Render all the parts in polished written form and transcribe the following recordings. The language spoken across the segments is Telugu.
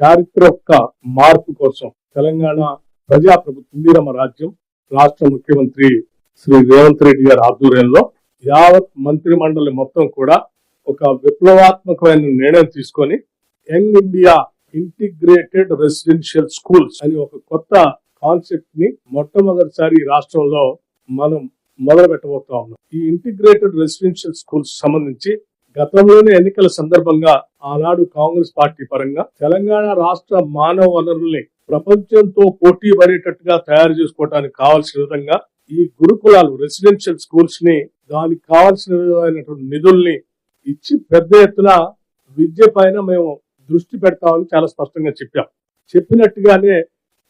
చారిత్రక మార్పు కోసం తెలంగాణ ప్రజాప్రభుత్వ ఇందిరమ్మ రాజ్యం రాష్ట్ర ముఖ్యమంత్రి శ్రీ రేవంత్ రెడ్డి గారి ఆధ్వర్యంలో యావత్ మంత్రి మండలి మొత్తం కూడా ఒక విప్లవాత్మకమైన నిర్ణయం తీసుకొని young India integrated residential schools అని ఒక కొత్త కాన్సెప్ట్ ని మొట్టమొదటిసారి రాష్ట్రంలో మనం మొదలు పెట్టబోతా ఉన్నాం. ఈ ఇంటిగ్రేటెడ్ రెసిడెన్షియల్ స్కూల్స్ సంబంధించి గతంలోనే ఎన్నికల సందర్భంగా ఆనాడు కాంగ్రెస్ పార్టీ పరంగా తెలంగాణ రాష్ట్ర మానవ వనరుల్ని ప్రపంచంతో పోటీ పడేటట్టుగా తయారు చేసుకోవడానికి కావాల్సిన విధంగా ఈ గురుకులాలు రెసిడెన్షియల్ స్కూల్స్ ని దానికి కావాల్సిన విధమైనటువంటి నిధుల్ని ఇచ్చి పెద్ద ఎత్తున విద్య పైన మేము దృష్టి పెడతామని చాలా స్పష్టంగా చెప్పినట్టుగానే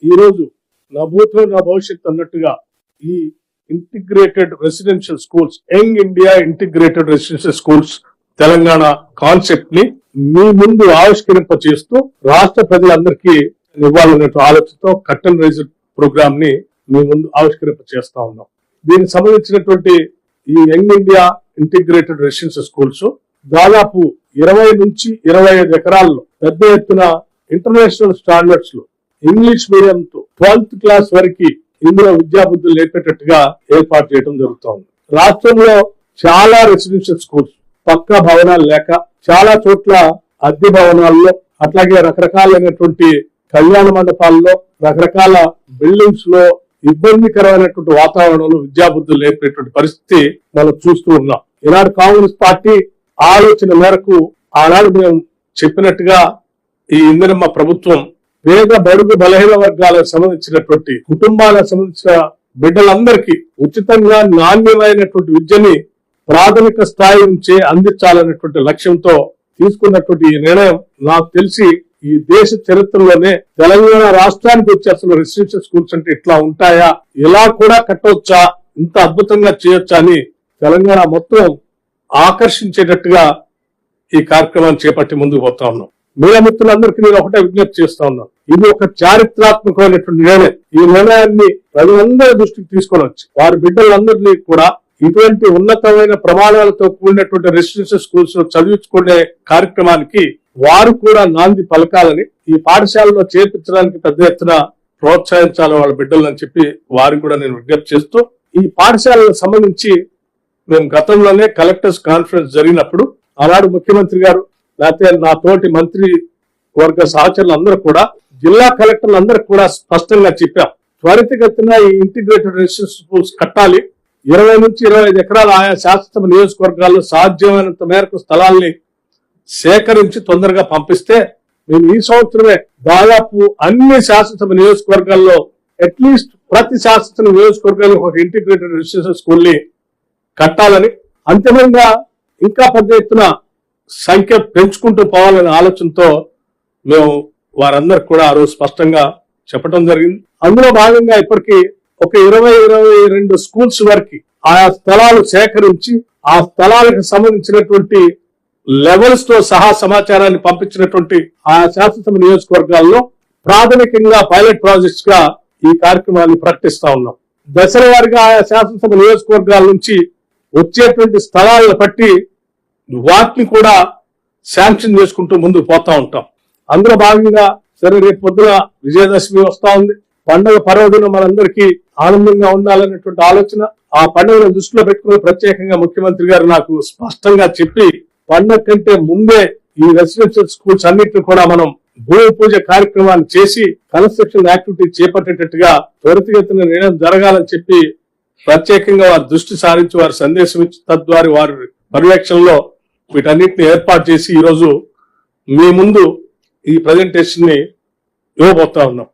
ఈ రోజు నా భూతో నా భవిష్యత్తు అన్నట్టుగా ఈ integrated residential schools young India integrated residential schools Telangana concept ని మీ ముందు ఆవిష్కరింప చేస్తూ రాష్ట్ర ప్రజలందరికీ ఇవ్వాలనే ఆలోచనతో కర్టన్ రైజర్ ప్రోగ్రామ్ ని మీ ముందు ఆవిష్కరింప చేస్తా ఉన్నాం. దీనికి సంబంధించినటువంటి ఈ young India integrated residential schools దాదాపు 20 నుంచి 25 ఎకరాల్లో పెద్ద ఎత్తున ఇంటర్నేషనల్ స్టాండర్డ్స్ లో ఇంగ్లీష్ మీడియం తో 12th క్లాస్ వరకు ఇందులో విద్యాబుద్ధులు నేర్పేటట్టుగా ఏర్పాటు చేయడం జరుగుతోంది. రాష్ట్రంలో చాలా రెసిడెన్షియల్ స్కూల్స్ పక్కా భవనాలు లేక చాలా చోట్ల అద్దె భవనాల్లో అట్లాగే రకరకాలైనటువంటి కళ్యాణ మండపాల్లో రకరకాల బిల్డింగ్స్ లో ఇబ్బందికరమైనటువంటి వాతావరణంలో విద్యాబుద్ధులు నేర్పేటువంటి పరిస్థితి మనం చూస్తూ ఉన్నాం. ఈనాడు కాంగ్రెస్ పార్టీ ఆలోచన మేరకు ఆనాడు మేము చెప్పినట్టుగా ఈ ఇందిరమ్మ ప్రభుత్వం పేద బడుగు బలహీన వర్గాలకు సంబంధించినటువంటి కుటుంబాలకు సంబంధించిన బిడ్డలందరికీ ఉచితంగా నాణ్యమైనటువంటి విద్యని ప్రాథమిక స్థాయి నుంచే అందించాలనేటువంటి లక్ష్యంతో తీసుకున్నటువంటి ఈ నిర్ణయం నాకు తెలిసి ఈ దేశ చరిత్రలోనే తెలంగాణ రాష్ట్రానికి వచ్చి అసలు రెసిడెన్షియల్ స్కూల్స్ అంటే ఇట్లా ఉంటాయా, ఇలా కూడా కట్టవచ్చా, ఇంత అద్భుతంగా చేయొచ్చా అని తెలంగాణ మొత్తం ఆకర్షించేటట్టుగా ఈ కార్యక్రమాన్ని చేపట్టి ముందుకు పోతా ఉన్నాం. మీడియా మిత్రులందరికీ నేను ఒకటే విజ్ఞప్తి చేస్తా ఉన్నాను. ఇది ఒక చారిత్రాత్మకమైనటువంటి నిర్ణయం. ఈ నిర్ణయాన్ని ప్రజలందరి దృష్టికి తీసుకొని వచ్చి వారి బిడ్డలందరినీ కూడా ఇటువంటి ఉన్నతమైన ప్రమాణాలతో కూడినటువంటి రెసిడెన్షియల్ స్కూల్స్ లో చదివించుకునే కార్యక్రమానికి వారు కూడా నాంది పలకాలని, ఈ పాఠశాలలో చేర్పించడానికి పెద్ద ఎత్తున ప్రోత్సహించాలి వాళ్ళ బిడ్డలని చెప్పి వారికి కూడా నేను విజ్ఞప్తి చేస్తూ, ఈ పాఠశాలకు సంబంధించి మేము గతంలోనే కలెక్టర్స్ కాన్ఫరెన్స్ జరిగినప్పుడు ఆనాడు ముఖ్యమంత్రి గారు లేకపోతే నా తోటి మంత్రి వర్గ సహచరులు అందరూ కూడా జిల్లా కలెక్టర్లు అందరూ కూడా స్పష్టంగా చెప్పాం, త్వరితగతిన ఈ ఇంటిగ్రేటెడ్ రెసిడెన్షియల్ స్కూల్స్ కట్టాలి. 20 నుంచి 25 ఎకరాలు ఆయా శాసనసభ నియోజకవర్గాల్లో సాధ్యమైనంత మేరకు స్థలాల్ని సేకరించి తొందరగా పంపిస్తే మేము ఈ సంవత్సరమే దాదాపు అన్ని శాసనసభ నియోజకవర్గాల్లో అట్లీస్ట్ ప్రతి శాసనసభ నియోజకవర్గానికి ఒక ఇంటిగ్రేటెడ్ రెసిడెన్షియల్ స్కూల్ ని కట్టాలని, అంతిమంగా ఇంకా పెద్ద ఎత్తున సంఖ్య పెంచుకుంటూ పోవాలనే ఆలోచనతో మేము వారందరికి కూడా ఆ రోజు స్పష్టంగా చెప్పడం జరిగింది. అందులో భాగంగా ఇప్పటికీ ఒక 20-22 స్కూల్స్ వరకు ఆయా స్థలాలు సేకరించి ఆ స్థలాలకు సంబంధించినటువంటి లెవెల్స్ తో సహా సమాచారాన్ని పంపించినటువంటి ఆయా శాసనసభ నియోజకవర్గాల్లో ప్రాథమికంగా పైలట్ ప్రాజెక్ట్స్ గా ఈ కార్యక్రమాన్ని ప్రకటిస్తా ఉన్నాం. దశల వారీగా ఆయా శాసనసభ నియోజకవర్గాల నుంచి వచ్చేటువంటి స్థలాలను బట్టి వాటిని కూడా శాంక్షన్ చేసుకుంటూ ముందుకు పోతా ఉంటాం. అందులో భాగంగా సరే రేపు పొద్దున విజయదశమి వస్తా ఉంది, పండుగ పర్వదినం మనందరికీ ఆనందంగా ఉండాలనేటువంటి ఆలోచన, ఆ పండుగను దృష్టిలో పెట్టుకుని ప్రత్యేకంగా ముఖ్యమంత్రి గారు నాకు స్పష్టంగా చెప్పి పండుగ కంటే ముందే ఈ రెసిడెన్షియల్ స్కూల్స్ అన్నింటినీ కూడా మనం భూమి పూజ కార్యక్రమాన్ని చేసి కన్స్ట్రక్షన్ యాక్టివిటీ చేపట్టేటట్టుగా త్వరితగతిన నిర్ణయం జరగాలని చెప్పి ప్రత్యేకంగా వారి దృష్టి సారించి వారి సందేశం ఇచ్చి తద్వారా వారి పర్యవేక్షణలో వీటన్నిటిని ఏర్పాటు చేసి ఈరోజు మీ ముందు ఈ ప్రజెంటేషన్ ని ఇవ్వబోతా ఉన్నాం.